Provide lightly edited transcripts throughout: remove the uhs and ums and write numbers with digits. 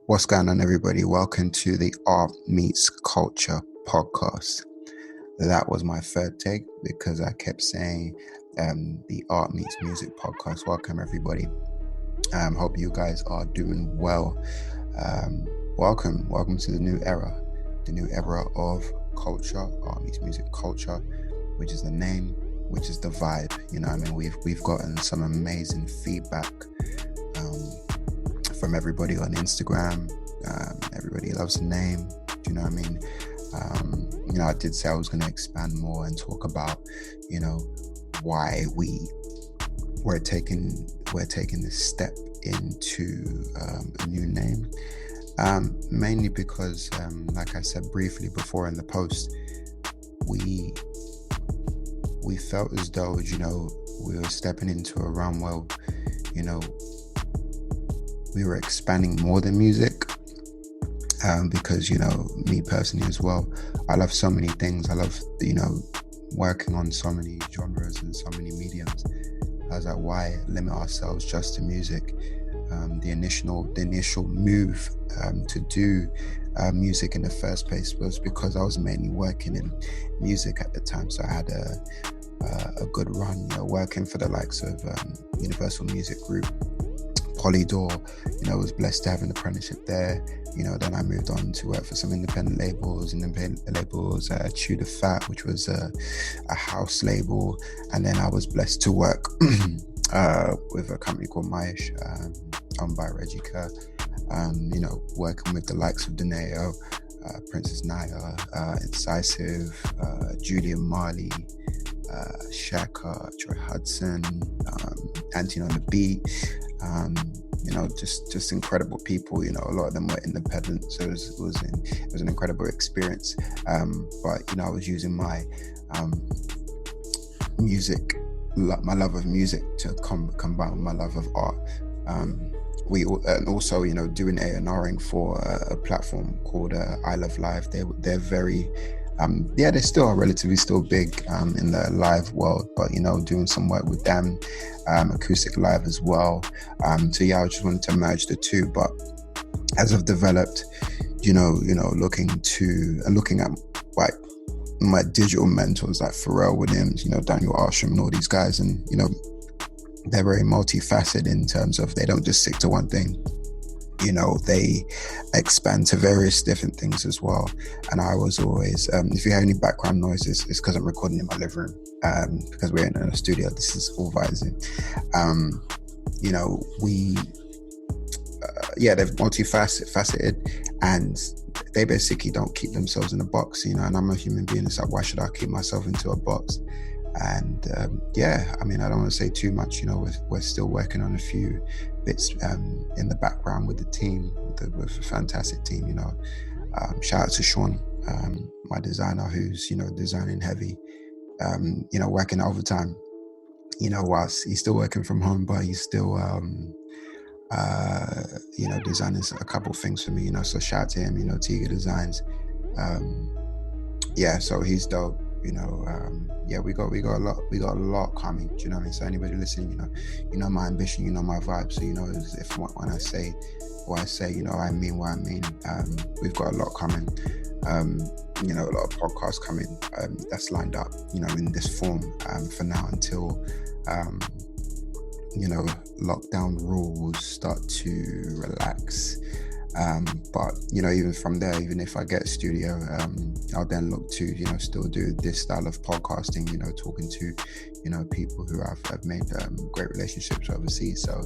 What's going on, everybody? Welcome to the Art Meets Culture podcast. That was my third take because I kept saying the Art Meets Music podcast. Welcome, everybody. Hope you guys are doing well. Welcome to the new era of culture, Art Meets Music Culture, which is the name, which is the vibe. You know what I mean? We've gotten some amazing feedback from everybody on Instagram. Everybody loves the name. Do you know what I mean? I did say I was going to expand more and talk about, why we're taking this step into a new name. Mainly because, like I said briefly before in the post, we felt as though, we were stepping into a realm where, we were expanding more than music, because, me personally as well, I love so many things. I love, working on so many genres and so many mediums. I was like, why limit ourselves just to music? The initial move to do music in the first place was because I was mainly working in music at the time. So I had a good run, working for the likes of Universal Music Group, Polydor. Was blessed to have an apprenticeship there. Then I moved on to work for some independent labels, Chew the Fat, which was a house label. And then I was blessed to work with a company called Maish, owned by Reggie Kerr. Working with the likes of Deneo, Princess Naya, Incisive, Julian Marley, Shaka, Troy Hudson, Anthony on the Beat. Just incredible people. A lot of them were independent, so it was an incredible experience. But I was using my music, my love of music, to combine with my love of art. And also doing A&Ring for a platform called I Love Live. They're very they still are relatively still big in the live world, but doing some work with them, acoustic live as well. I just wanted to merge the two. But as I've developed, looking at like my digital mentors like Pharrell Williams, Daniel Arsham, and all these guys, and they're very multifaceted in terms of they don't just stick to one thing. They expand to various different things as well. And I was always, if you hear any background noises, it's because I'm recording in my living room, because we're in a studio. This is all via Zoom. They're multifaceted, and they basically don't keep themselves in a box, and I'm a human being. It's like, why should I keep myself into a box? And I don't want to say too much. We're still working on a few bits in the background with the team, with a fantastic team. Shout out to Sean, my designer, who's designing heavy, working overtime. Whilst he's still working from home, but he's still designing a couple of things for me. So shout out to him. Tiga Designs. So he's dope. We got a lot coming. Do you know what I mean? So anybody listening, my ambition, my vibe. So if when I say what I say, I mean what I mean. We've got a lot coming. A lot of podcasts coming. That's lined up. In this form. For now, until lockdown rules start to relax. But even from there, even if I get a studio, I'll then look to still do this style of podcasting, talking to people who I've made great relationships overseas. So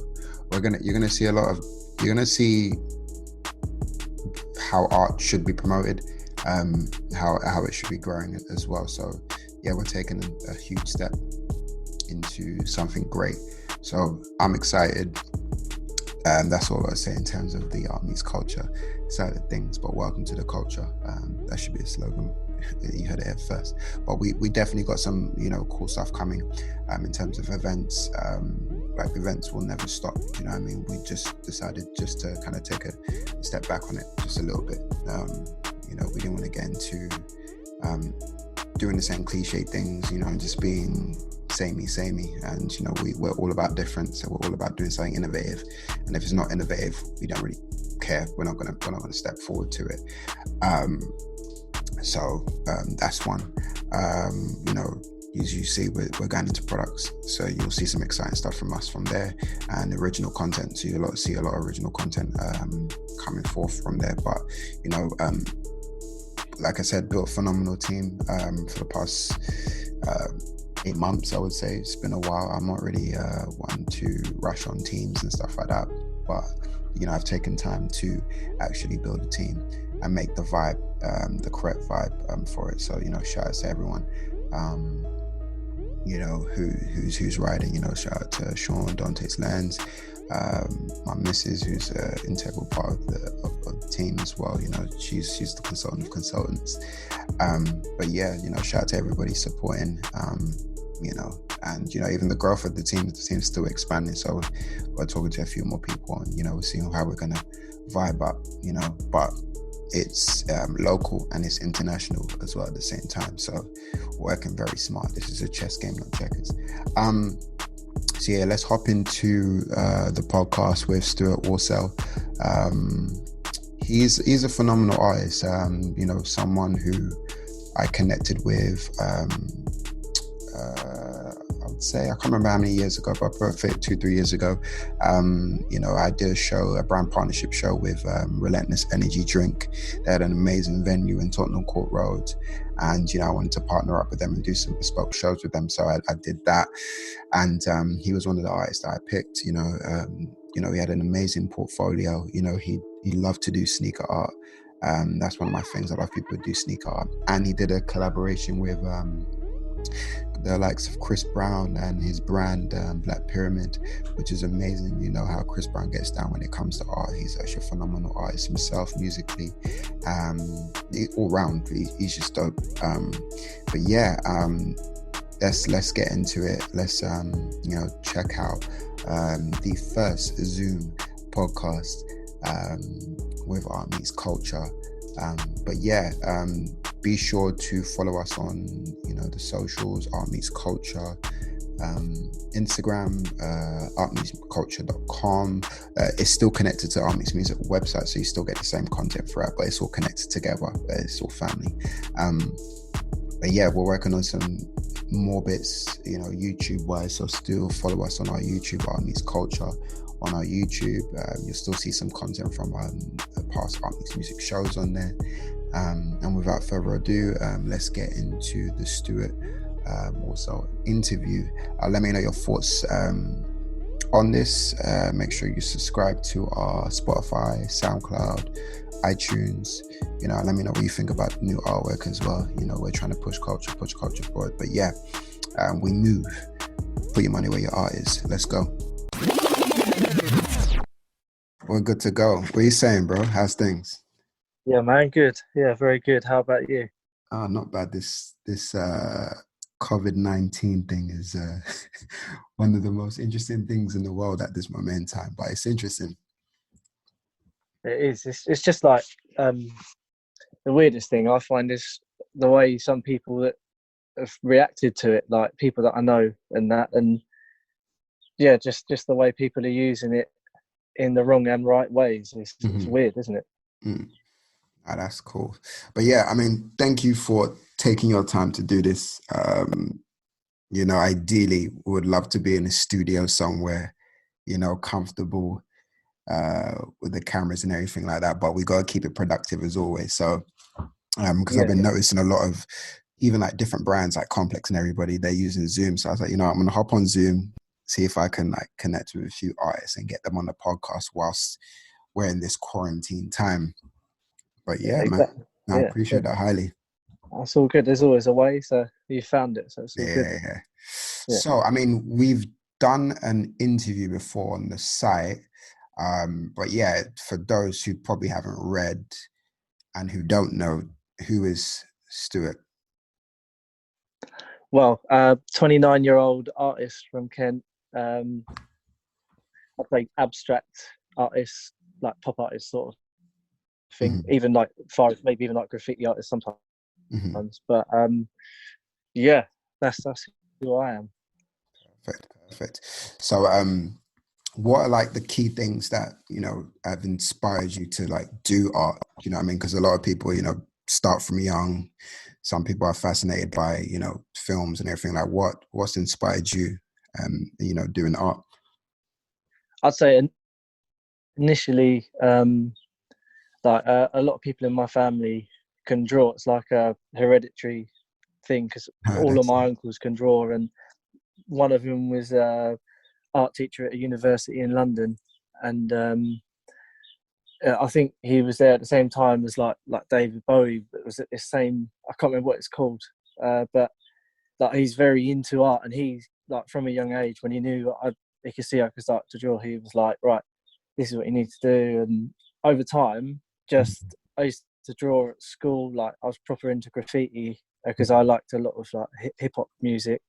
you're gonna see how art should be promoted, how it should be growing as well. So we're taking a huge step into something great. So I'm excited. That's all I say in terms of the Art Meets Culture side of things. But welcome to the culture. That should be a slogan. You heard it here first. But we definitely got some cool stuff coming in terms of events. Like events will never stop. You know what I mean? We just decided just to kind of take a step back on it just a little bit. We didn't want to get into doing the same cliche things, and just being samey, and we're all about difference. So we're all about doing something innovative, and if it's not innovative, we don't really care. We're not gonna step forward to it. So that's one. You know, as you see, we're going into products, so you'll see some exciting stuff from us from there, and original content. So you'll see a lot of original content coming forth from there. But you know, like I said, built a phenomenal team for the past 8 months, I would say. It's been a while. I'm not really one to rush on teams and stuff like that, but you know, I've taken time to actually build a team and make the vibe, the correct vibe for it. So, you know, shout out to everyone, you know, who's riding. You know, shout out to Sean, Dante's Lens, my missus, who's an integral part of the team as well. You know, she's the consultant of consultants. But yeah, you know, shout out to everybody supporting. You know, and you know, even the growth of the team's still expanding. So we're talking to a few more people, and you know, we're seeing how we're gonna vibe up. You know, but it's local and it's international as well at the same time. So working very smart. This is a chess game, not checkers. So yeah, let's hop into the podcast with Stuart Worsell. He's a phenomenal artist. You know, someone who I connected with. I would say, I can't remember how many years ago, but about 2-3 years ago, you know, I did a brand partnership show with Relentless Energy Drink. They had an amazing venue in Tottenham Court Road, and you know, I wanted to partner up with them and do some bespoke shows with them. So I did that, and he was one of the artists that I picked. You know, he had an amazing portfolio. You know, he loved to do sneaker art. That's one of my things. I love people who do sneaker art, and he did a collaboration with the likes of Chris Brown and his brand Black Pyramid, which is amazing. You know how Chris Brown gets down when it comes to art. He's actually a phenomenal artist himself, musically, all round. He's just dope. But yeah, let's get into it. Let's you know, check out the first Zoom podcast with Art Meets Culture. But yeah, be sure to follow us on, you know, the socials, Art Meets Culture, Instagram, artmeetsculture.com. It's still connected to Art Meets Music website, so you still get the same content throughout, but it's all connected together. It's all family. But yeah, we're working on some more bits, you know, YouTube wise. So still follow us on our YouTube, Art Meets Culture. On our YouTube, you'll still see some content from the past Art Meets Music shows on there. And without further ado, let's get into the Stuart Worsell interview. Let me know your thoughts on this. Make sure you subscribe to our Spotify, SoundCloud, iTunes. You know, let me know what you think about new artwork as well. You know, we're trying to push culture forward. But yeah, we move. Put your money where your art is. Let's go. We're good to go. What are you saying, bro? How's things? Yeah, man, good. Yeah, very good. How about you? Not bad. This COVID-19 thing is one of the most interesting things in the world at this moment in time. But it's interesting. It is. It's just like the weirdest thing I find is the way some people that have reacted to it, like people that I know and yeah, just the way people are using it in the wrong and right ways. It's weird, isn't it? Oh, that's cool. But yeah, I mean, thank you for taking your time to do this. You know, ideally, we would love to be in a studio somewhere, you know, comfortable with the cameras and everything like that. But we got to keep it productive as always. So, because I've been noticing a lot of even like different brands like Complex and everybody, they're using Zoom. So I was like, you know, I'm going to hop on Zoom, see if I can like connect with a few artists and get them on the podcast whilst we're in this quarantine time. But yeah, exactly. man, I appreciate that highly. That's all good. There's always a way, so you found it, so it's all good. Yeah. So, I mean, we've done an interview before on the site, but yeah, for those who probably haven't read and who don't know, who is Stuart? Well, 29-year-old artist from Kent. I play abstract artists, like pop artists sort of thing, even like far as maybe even like graffiti artists sometimes. But yeah, that's who I am. Perfect. So what are like the key things that, you know, have inspired you to like do art? You know what I mean? Because a lot of people, you know, start from young. Some people are fascinated by, you know, films and everything. Like what's inspired you, you know, doing art? I'd say initially, like a lot of people in my family can draw. It's like a hereditary thing because all of That's my uncles can draw, and one of them was a art teacher at a university in London, and I think he was there at the same time as like David Bowie, but it was at the same. I can't remember what it's called, but like he's very into art, and he's like from a young age when he knew he could see I could start to draw. He was like, right, this is what you need to do, and over time, just I used to draw at school. Like I was proper into graffiti because I liked a lot of like hip hop music.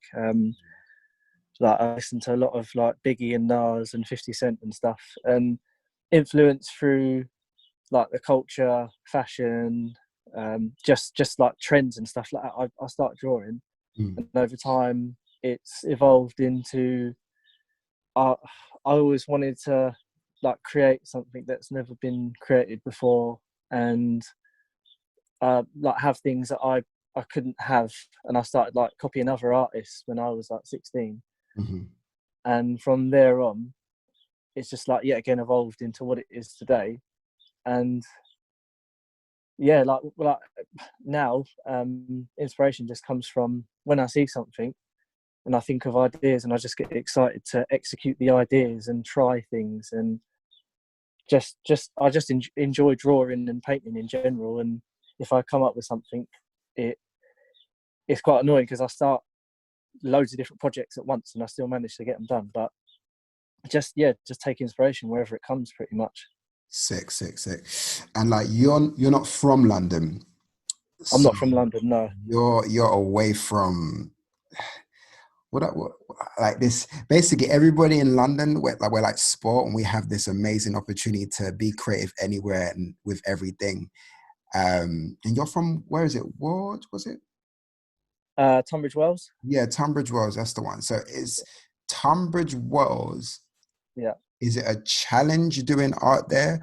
Like I listened to a lot of like Biggie and Nas and 50 Cent and stuff, and influenced through like the culture, fashion, just like trends and stuff like that. I started drawing, mm, and over time, it's evolved into. I always wanted to like create something that's never been created before, and like have things that I couldn't have, and I started like copying other artists when I was like 16, mm-hmm. and from there on, it's just like yet again evolved into what it is today, and yeah, like now, inspiration just comes from when I see something and I think of ideas, and I just get excited to execute the ideas and try things, and I just enjoy drawing and painting in general. And if I come up with something, it it's quite annoying because I start loads of different projects at once and I still manage to get them done. But just take inspiration wherever it comes, pretty much. Sick, sick, sick. And like you're not from London, I'm so not from London, no. you're away from what like this. Basically, everybody in London, we're like sport, and we have this amazing opportunity to be creative anywhere and with everything. And you're from where is it? What was it? Tunbridge Wells. Yeah, Tunbridge Wells. That's the one. So is Tunbridge Wells? Yeah, Is it a challenge doing art there,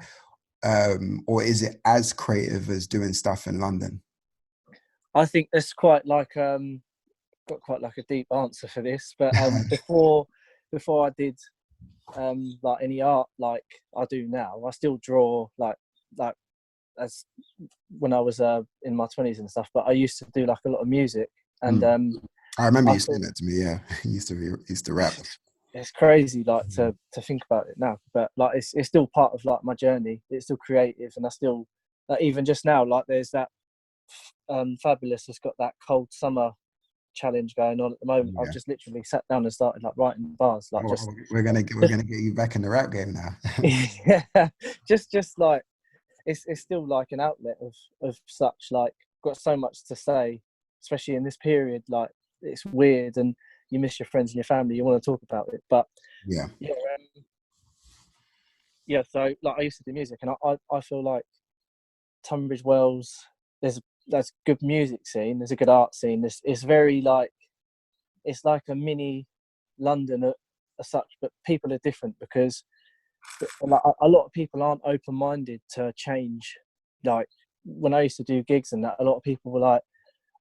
or is it as creative as doing stuff in London? I think it's quite like got quite like a deep answer for this, but before I did like any art like I do now, I still draw like as when I was in my 20s and stuff. But I used to do like a lot of music, and Mm. I remember I you saying thought that to me. Yeah, he used to rap. it's crazy like Mm. to think about it now, but like it's still part of like my journey. It's still creative, and I still like even just now like there's that Fabulous has got that cold summer challenge going on at the moment. I've Yeah. just literally sat down and started like writing bars, like Oh, just we're just gonna get you back in the rap game now. yeah, just like it's still like an outlet of such like got so much to say, especially in this period. Like it's weird, and you miss your friends and your family. You want to talk about it, but Yeah. yeah, yeah. So like I used to do music, and I feel like Tunbridge Wells, there's a good music scene, there's a good art scene. It's very like it's like a mini London as such, but people are different because like, a lot of people aren't open minded to change. Like when I used to do gigs and that, a lot of people were like,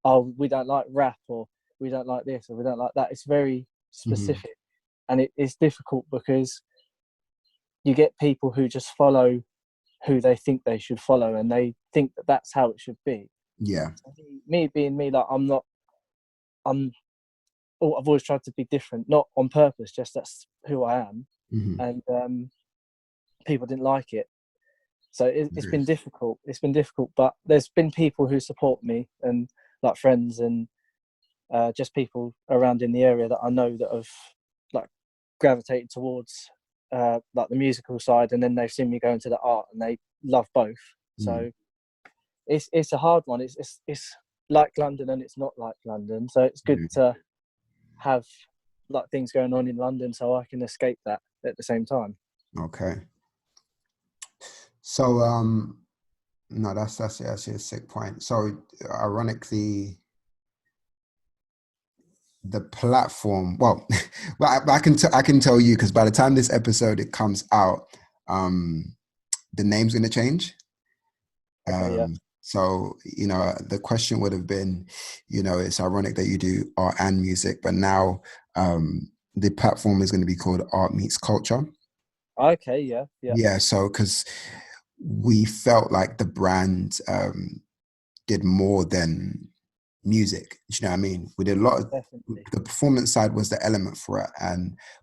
"Oh, we don't like rap," or "We don't like this," or "We don't like that." It's very Hmm. specific, and it's difficult because you get people who just follow who they think they should follow, and they think that that's how it should be. Yeah. So me being me, like I'm not. I'm. Oh, I've always tried to be different, not on purpose. Just that's who I am, Hmm. and people didn't like it. So it's been difficult. It's been difficult, but there's been people who support me, and like friends and just people around in the area that I know that have like gravitated towards like the musical side, and then they've seen me go into the art, and they love both. Mm. So it's a hard one. It's like London, and it's not like London. So it's good Yeah. to have like things going on in London, so I can escape that at the same time. Okay. So no, that's actually a sick point. So ironically, the platform, well, I can tell you, because by the time this episode it comes out, um the name's going to change. Okay, yeah. So, the question would have been, it's ironic that you do art and music, but now the platform is going to be called Art Meets Culture. Okay, yeah, yeah, Yeah, so because we felt like the brand did more than music. Do you know what I mean? We did a lot of definitely. the performance side was the element for it,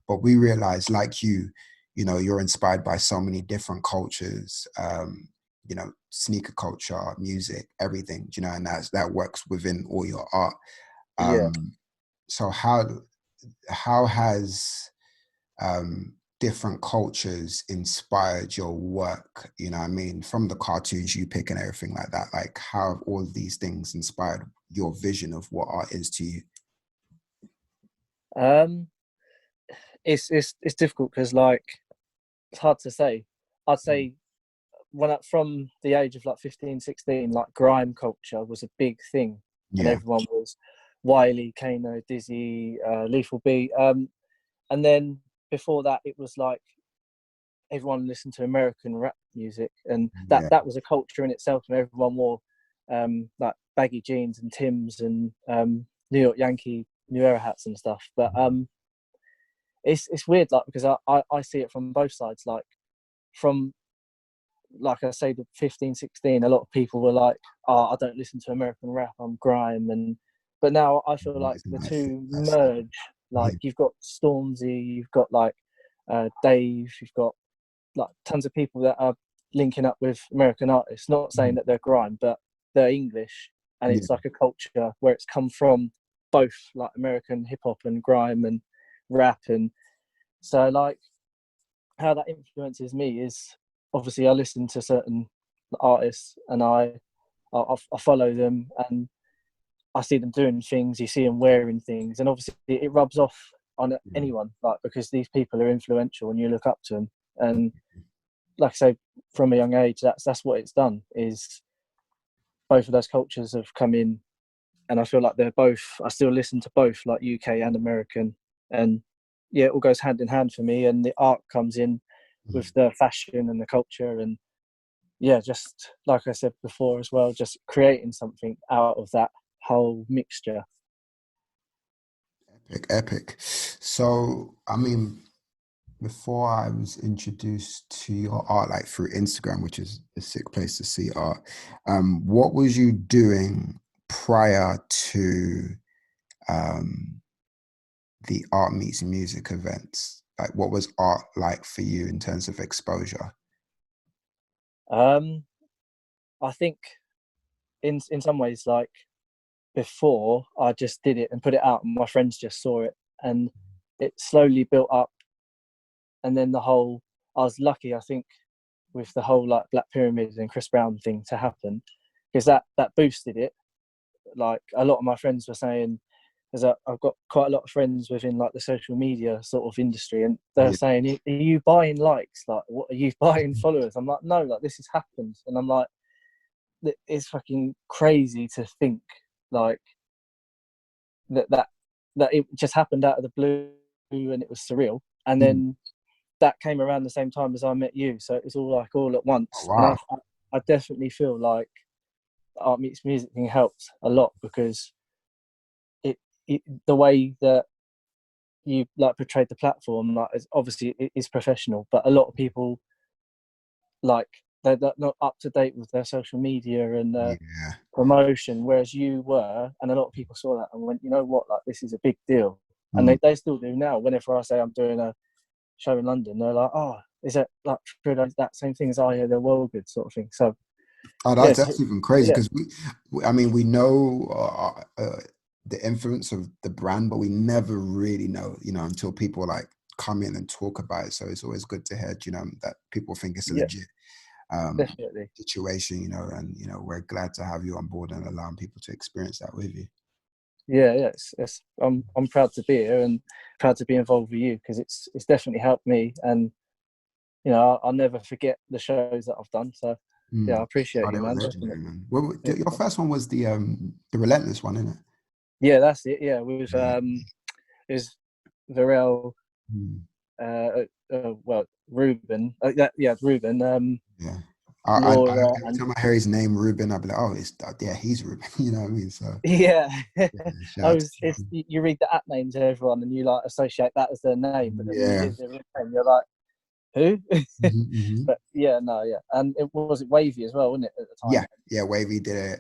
but we realized, like you're inspired by so many different cultures. Sneaker culture, music, everything. And that works within all your art. Yeah. So how has different cultures inspired your work? I mean, from the cartoons you pick and everything like that, like how have all of these things inspired your vision of what art is to you? Um, it's difficult because like it's hard to say. I'd Mm. say from the age of like 15, 16, like grime culture was a big thing, and Yeah, everyone was Wiley, Kano, Dizzy, Lethal B. And then before that, it was like everyone listened to American rap music, and that yeah, that was a culture in itself. And everyone wore like baggy jeans and Tims and New York Yankee New Era hats and stuff. But it's weird, like because I see it from both sides. Like from like I say, the 15, 16, a lot of people were like, "Oh, I don't listen to American rap. I'm grime." And but now I feel like it's a the nice thing. two That's it. merge. Yeah, Like you've got Stormzy, you've got like Dave, you've got like tons of people that are linking up with American artists. Not saying mhm, that they're grime, but they're English, and yeah, it's like a culture where it's come from both like American hip hop and grime and rap. And so like how that influences me is obviously I listen to certain artists and I follow them and I see them doing things. You see them wearing things, and obviously it rubs off on yeah. anyone, like because these people are influential and you look up to them. And like I say, from a young age, that's what it's done. Is both of those cultures have come in, and I feel like they're both. I still listen to both, like UK and American, and yeah, it all goes hand in hand for me. And the art comes in with Mm. the fashion and the culture, and yeah, just like I said before as well, just creating something out of that whole mixture. Epic, epic. So, I mean, before I was introduced to your art, like through Instagram, which is a sick place to see art, what was you doing prior to um, the art meets music events? Like, what was art like for you in terms of exposure? Um, I think in some ways, like before, I just did it and put it out, and my friends just saw it, and it slowly built up. And then I was lucky, I think, with the whole like Black Pyramid and Chris Brown thing to happen, because that boosted it. Like a lot of my friends were saying, because I've got quite a lot of friends within like the social media sort of industry, and they're Yeah. saying, "Are you buying likes? Like, what are you buying followers?" I'm like, "No, like this has happened," and I'm like, "It's fucking crazy to think like that that that it just happened out of the blue and it was surreal." And Mm. then that came around the same time as I met you, so it was all like all at Oh, once. And wow. I definitely feel like the art meets music thing helped a lot because it, the way that you like portrayed the platform, like obviously it is professional, but a lot of people like they're not up to date with their social media and Yeah. promotion, whereas you were, and a lot of people saw that and went, you know what, like this is a big deal, and Mm. they still do now. Whenever I say I'm doing a show in London, they're like, oh, is it like that same thing as I hear they're well good sort of thing. So Oh, yes, that's even crazy yeah, because I mean, we know the influence of the brand, but we never really know, until people like come in and talk about it. So it's always good to hear, that people think it's a yeah, legit um, definitely. situation, and we're glad to have you on board and allowing people to experience that with you. Yeah, yeah. I'm proud to be here and proud to be involved with you because it's definitely helped me, and I'll never forget the shows that I've done. So yeah, I Mm. appreciate Oh, you, they were man. legendary, Definitely. man. Well, Yeah. your first one was the Relentless one, isn't it? Yeah, that's it. Yeah, with Yeah. is Varel, Mm. well, Ruben. Yeah, Ruben. Yeah. Laura Every and time I hear his name, Ruben, I'll be like, oh, it's yeah, he's Ruben. You know what I mean? So yeah. yeah, shout I out to was. It's, you read the app names of everyone, and you like associate that as their name, but then when you yeah. hear their real name, you're like, who? Hmm. But yeah, no, yeah, and it was it Wavy as well, wasn't it at the time? Yeah, yeah. Wavy did it.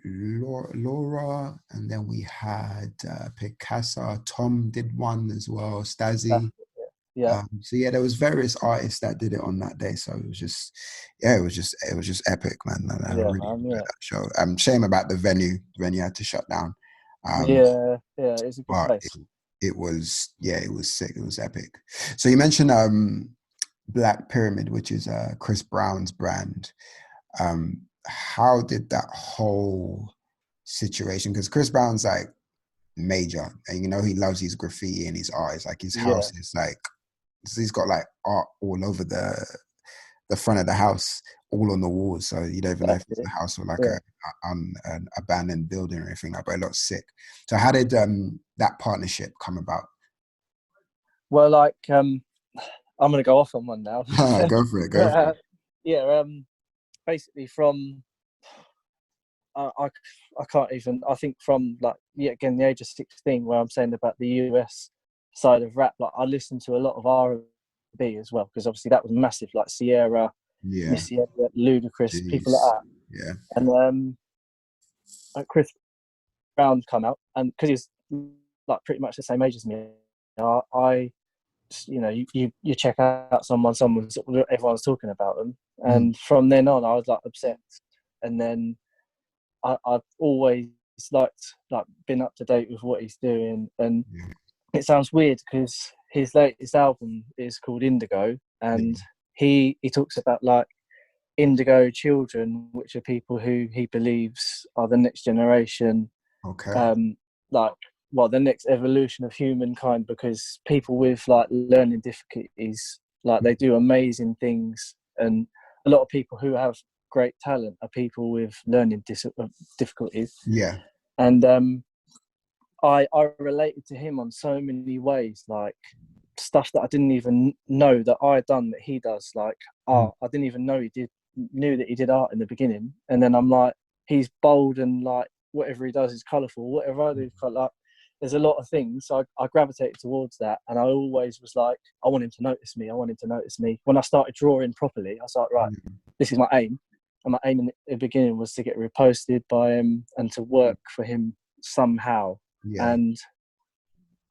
Laura, and then we had Picasso. Tom did one as well. That's Stazzy. yeah, So yeah, there was various artists that did it on that day. So it was just, yeah, it was just epic, man. And I yeah, really man, enjoyed yeah, that show. Shame about the venue. The venue had to shut down. Um, yeah, yeah. It's a good but place. it was, yeah, it was sick. It was epic. So you mentioned Black Pyramid, which is Chris Brown's brand. How did that whole situation? Because Chris Brown's like major, and you know he loves his graffiti and his art. It's like his Yeah, house is like, so he's got like art all over the front of the house, all on the walls. So you don't even know that's if it's it. a house or like Yeah. an abandoned building or anything like that. But it looks sick. So how did that partnership come about? Well, like I'm gonna go off on one now. Go for it. Go for But it. yeah, basically from I I can't even. I think from like yeah, again the age of 16, where I'm saying about the US side of rap, like I listened to a lot of R&B as well because obviously that was massive, like Sierra, Yeah. Missy Elliott, Ludacris, people like Jeez. that. Yeah. And like Chris Brown come out, and because he's like pretty much the same age as me, I you know you check out someone's everyone's talking about them, Mm. and from then on I was like obsessed, and then I've always liked like been up to date with what he's doing, and Yeah. it sounds weird because his latest album is called Indigo, and Yeah. he talks about like indigo children, which are people who he believes are the next generation, Okay. um, like well the next evolution of humankind, because people with like learning difficulties, like they do amazing things, and a lot of people who have great talent are people with learning difficulties, Yeah. and I related to him on so many ways, like stuff that I didn't even know that I had done that he does, like Mm. art. I didn't even know he knew that he did art in the beginning, and then I'm like, he's bold and like whatever he does is colourful. Whatever I do is like there's a lot of things. So I gravitated towards that, and I always was like, I want him to notice me. I want him to notice me. When I started drawing properly, I was like, right, Mm. this is my aim. And my aim in the beginning was to get reposted by him and to work for him somehow. Yeah. And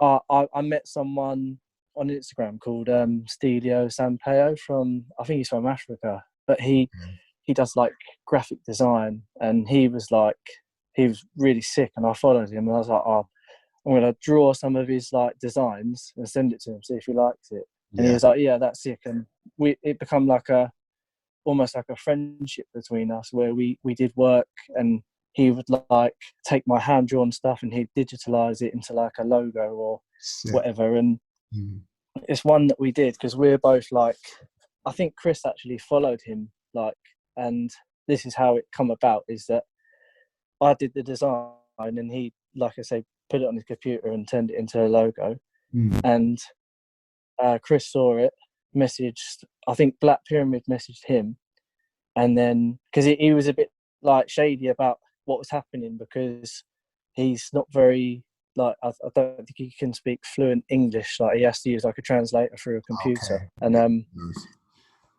I met someone on Instagram called Stelio Sampaio from, I think he's from Africa, but Okay. he does like graphic design, and he was really sick, and I followed him and I was like, oh, I'm gonna draw some of his like designs and send it to him, see if he likes it. And he Yeah. was like, yeah, that's sick, and it become like a almost like a friendship between us where we did work, and he would like take my hand drawn stuff and he'd digitalize it into like a logo or Sick. whatever. And Mm. it's one that we did because we're both like, I think Chris actually followed him, like, and this is how it come about, is that I did the design and he, like I say, put it on his computer and turned it into a logo. Mm. And Chris saw it, messaged, I think Black Pyramid messaged him, and then because he was a bit like shady about what was happening because he's not very like I don't think he can speak fluent English. Like he has to use like a translator through a computer, Okay. and Yeah. Nice.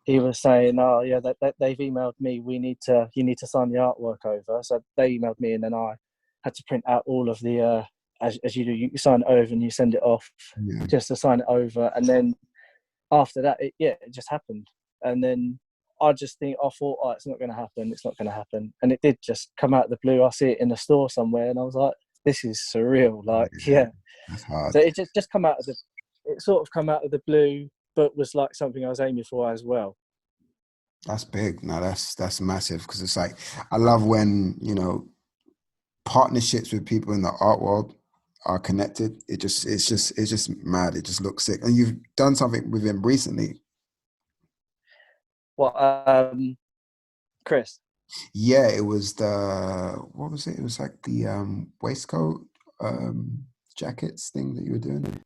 he was saying, "Oh yeah, they've emailed me. You need to sign the artwork over." So they emailed me, and then I had to print out all of the as you do. You sign it over and you send it off Yeah. just to sign it over, and then after that, it just happened. And then I just think, I thought, oh, it's not going to happen. It's not going to happen. And it did just come out of the blue. I see it in the store somewhere, and I was like, this is surreal. Like, Yeah. yeah. That's So hard. it just come out of it sort of come out of the blue, but was like something I was aiming for as well. That's big. No, that's massive because it's like I love when, partnerships with people in the art world are connected. It's just mad. It just looks sick. And you've done something with him recently. What, Chris? Yeah, it was the what was it? It was like the waistcoat um jackets thing that you were doing.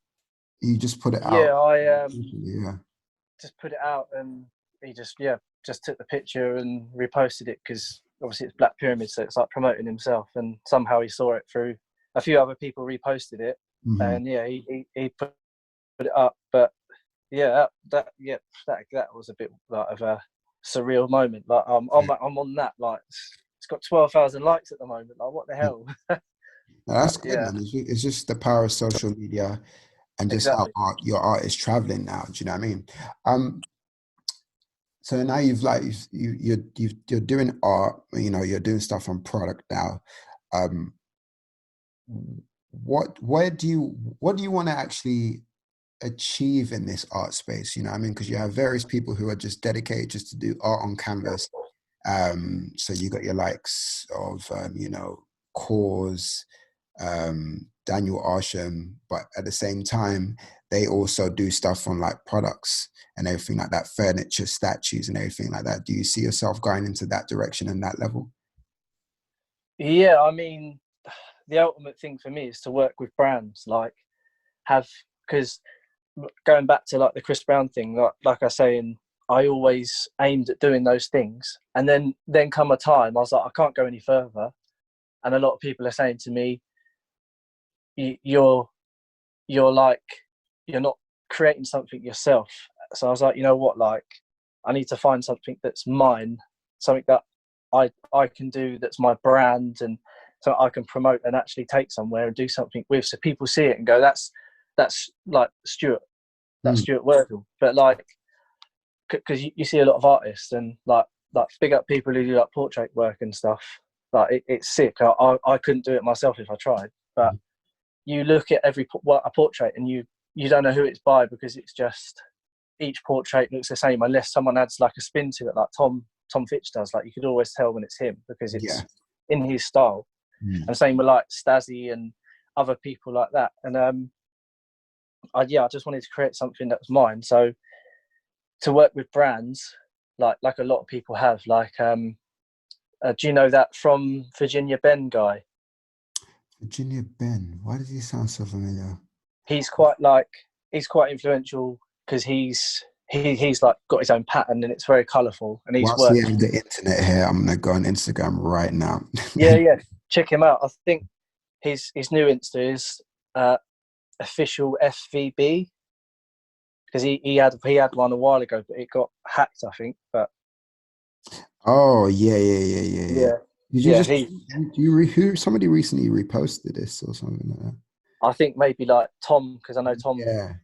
You just put it Yeah, out. I Yeah. just put it out, and he just yeah just took the picture and reposted it because obviously it's Black Pyramid, so it's like promoting himself, and somehow he saw it through a few other people reposted it, Hmm. and yeah, he put it up. But yeah, that was a bit like of a surreal moment. Like I'm on that, like it's got 12,000 likes at the moment. Like what the hell? No, that's good, Yeah, man. It's just the power of social media and just how exactly. your art is traveling now. Do you know what I mean? Um, so now you've like you're doing art. You know, you're doing stuff on product now. Um, what do you want to actually achieve in this art space? You know what I mean? Because you have various people who are just dedicated just to do art on canvas. So you got your likes of Cause, Daniel Arsham, but at the same time, they also do stuff on like products and everything like that, furniture, statues, and everything like that. Do you see yourself going into that direction and that level? Yeah, I mean, the ultimate thing for me is to work with brands, like have because going back to like the Chris Brown thing, like I say, and I always aimed at doing those things, and then come a time I was like, I can't go any further, and a lot of people are saying to me, you're like you're not creating something yourself. So I was like, you know what, like I need to find something that's mine, something that I can do that's my brand, and so I can promote and actually take somewhere and do something with, so people see it and go, that's like Stuart, that's Mm, Stuart Worsell. But like, because you see a lot of artists and like big up people who do like portrait work and stuff. Like it's sick. I couldn't do it myself if I tried. But you look at a portrait and you don't know who it's by because it's just each portrait looks the same unless someone adds like a spin to it, like Tom Fitch does. Like you could always tell when it's him because yeah. it's in his style. Mm. And same with like Stazzy and other people like that. And I just wanted to create something that was mine. So to work with brands, like a lot of people have, like do you know that From Virginia Ben guy? Virginia Ben. Why does he sound so familiar? He's quite like he's quite influential because he's like got his own pattern and it's very colourful and he's Whilst we worked. have the internet here, I'm gonna go on Instagram right now. Yeah, check him out. I think his new Insta is uh, official FVB because he had one a while ago, but it got hacked, I think. But Oh yeah. yeah, Did you yeah, just he. who somebody recently reposted this or something like that? I think maybe like Tom because I know Tom Yeah,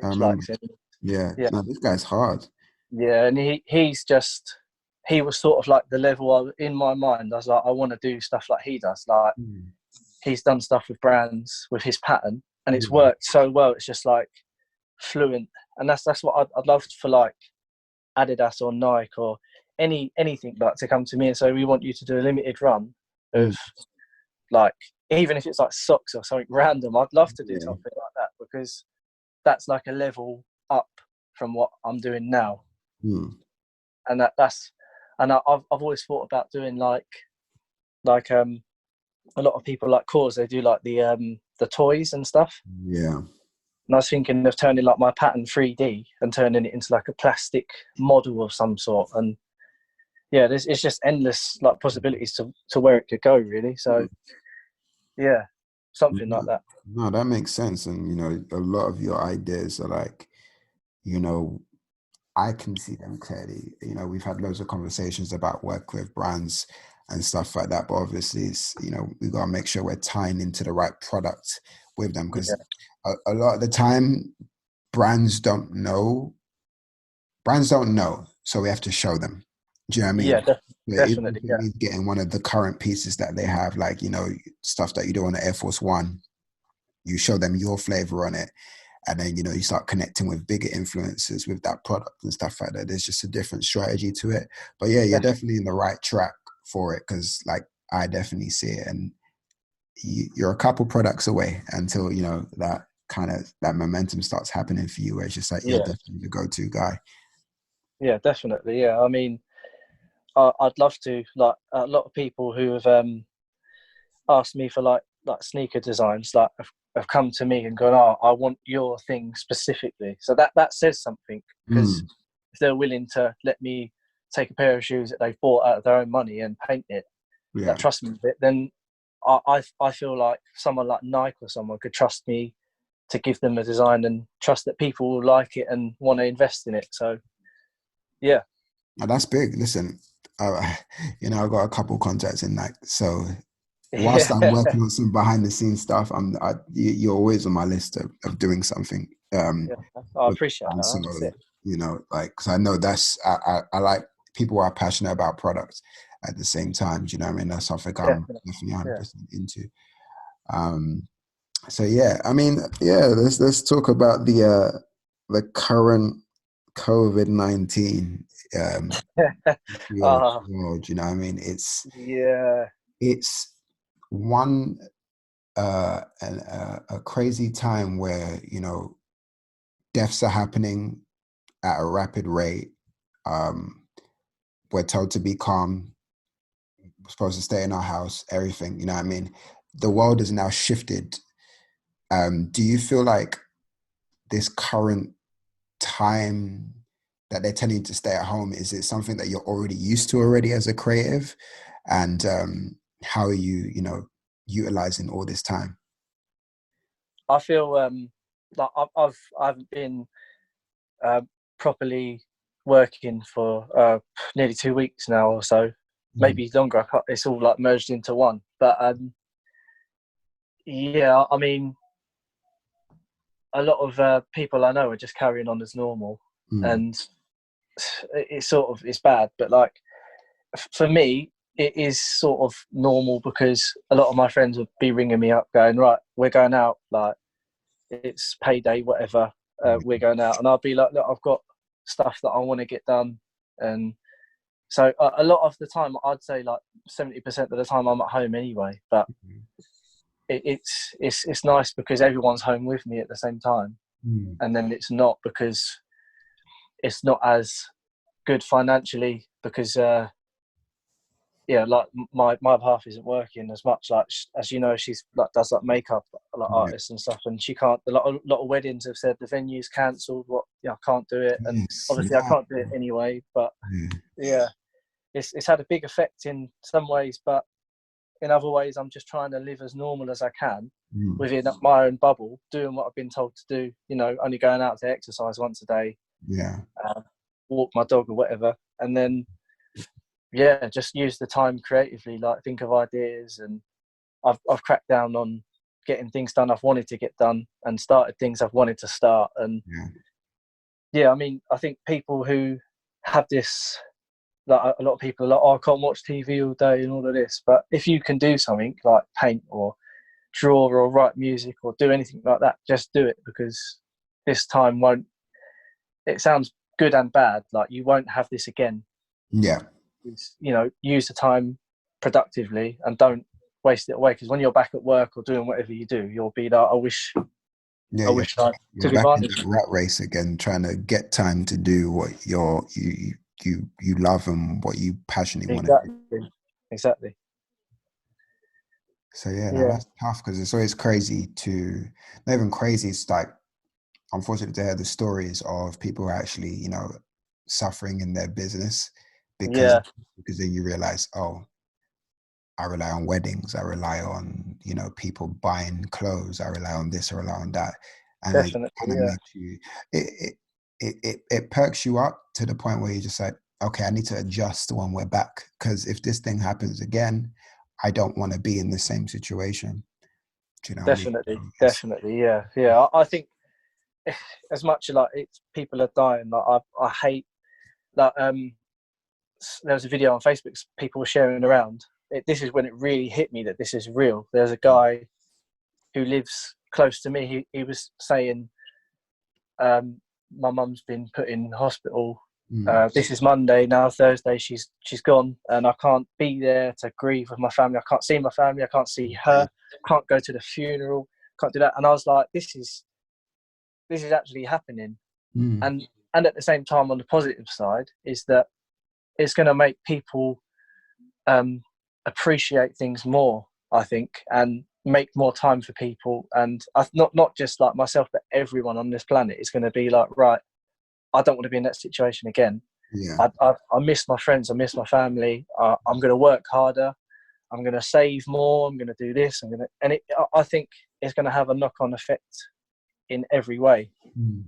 I Fitch remember. likes him. Yeah, Yeah, no, this guy's hard. yeah, and he was sort of like the level in my mind. I was like, I want to do stuff like he does. Like Mm. he's done stuff with brands with his pattern, and it's Yeah, worked so well. It's just like fluent, and that's what I'd love for like Adidas or Nike or anything like to come to me and say we want you to do a limited run of mm, like even if it's like socks or something random. I'd love to do yeah, something like that because that's like a level up from what I'm doing now, mm, and that's and I've always thought about doing like a lot of people like Cause they do like the toys and stuff. yeah. And I was thinking of turning like my pattern 3D and turning it into like a plastic model of some sort. And yeah, it's just endless like possibilities to where it could go really. So yeah, something like No, that. no, that makes sense. And a lot of your ideas are like, you know, I can see them clearly. We've had loads of conversations about work with brands and stuff like that, but obviously we got to make sure we're tying into the right product with them Yeah, because a lot of the time brands don't know so we have to show them. Do you know what I mean? yeah, Yeah, even definitely. if it Yeah, means getting one of the current pieces that they have, like stuff that you do on the Air Force One, you show them your flavor on it, and then you start connecting with bigger influencers with that product and stuff like that. There's just a different strategy to it. But yeah, you're definitely. definitely in the right track for it because like I definitely see it, and you're a couple products away until that kind of that momentum starts happening for you where it's just like you're Yeah, definitely the go-to guy. yeah, definitely. Yeah, I mean, I'd love to. Like a lot of people who have asked me for like sneaker designs, like have come to me and gone, "Oh, I want your thing specifically." So that says something, because Mm, if they're willing to let me take a pair of shoes that they've bought out of their own money and paint it, yeah. that trust me with it, then I feel like someone like Nike or someone could trust me to give them a design and trust that people will like it and want to invest in it. So yeah. Now, that's big. Listen, I've got a couple contacts in that. So whilst I'm Yeah, working on some behind the scenes stuff, you're always on my list of doing something. yeah, I With, appreciate and that. so, That's it. like, because I know I like people who are passionate about products at the same time. Do you know what I mean? That's something I'm Definitely. definitely Yeah. 100% into. So yeah, I mean, yeah, let's talk about the current COVID-19 uh, world. You know what I mean? yeah, It's one a crazy time where deaths are happening at a rapid rate. Um, we're told to be calm. We're supposed to stay in our house. Everything. You know what I mean? The world has now shifted. Do you feel like this current time that they're telling you to stay at home, is it something that you're already used to already as a creative? And how are you utilizing all this time? I feel like I haven't been uh, properly working for nearly 2 weeks now or so, Mhm. maybe longer. It's all like merged into one. But yeah, I mean, a lot of people I know are just carrying on as normal, Mm. and it's sort of it's bad. But like for me, it is sort of normal, because a lot of my friends would be ringing me up, going, "Right, we're going out. Like it's payday, whatever. We're going out," and I'll be like, "Look, I've got stuff that I want to get done," and so a lot of the time, I'd say like 70% of the time, I'm at home anyway. But it's nice because everyone's home with me at the same time, Mm. and then it's not, because it's not as good financially, because yeah, like my other half isn't working as much. Like as you know, she's like does like makeup, like Yeah. artists and stuff, and she can't. A lot of weddings have said the venue's cancelled. What? Yeah, I can't do it, and Yes. obviously I Yeah. can't do it anyway. But Yeah. yeah, it's had a big effect in some ways, but in other ways, I'm just trying to live as normal as I can Mm. within my own bubble, doing what I've been told to do. You know, only going out to exercise once a day, Yeah. walk my dog or whatever, and then yeah, just use the time creatively. Like think of ideas, and I've cracked down on getting things done I've wanted to get done, and started things I've wanted to start. And Yeah. yeah, I mean, I think people who have this, like a lot of people are like, "Oh, I can't watch TV all day and all of this," but if you can do something like paint or draw or write music or do anything like that, just do it, because this time won't. It sounds good and bad. Like you won't have this again. Yeah. Use the time productively and don't waste it away. Because when you're back at work or doing whatever you do, you'll be like, Yeah. I wish I You're took back in advantage that of it. rat race again, trying to get time to do what you love and what you passionately want to do. Exactly. Exactly. So yeah, now Yeah. that's tough because it's always crazy not even crazy. It's like unfortunate to hear the stories of people who are actually, suffering in their business because Yeah. because then you realize, oh, I rely on weddings, I rely on, people buying clothes, I rely on this, I rely on that. And it Definitely. kind of Yeah. makes you it perks you up to the point where you're just like, okay, I need to adjust when we're back. Because if this thing happens again, I don't want to be in the same situation. Do you know what I mean? Definitely. It's, Definitely. Yeah. Yeah. I think as much as like people are dying, like I hate like there was a video on Facebook people were sharing around. This is when it really hit me that this is real. There's a guy who lives close to me. He was saying, my mum's been put in hospital. mm, This is Monday now. Thursday, she's gone, and I can't be there to grieve with my family. I can't see my family. I can't see her. Can't go to the funeral. Can't do that. And I was like, this is actually happening. mm, And at the same time, on the positive side, is that it's going to make people appreciate things more, I think, and make more time for people. And not just like myself, but everyone on this planet is going to be like, right, I don't want to be in that situation again. Yeah. I miss my friends. I miss my family. I'm going to work harder. I'm going to save more. I'm going to do this. I think it's going to have a knock-on effect in every way. Mm.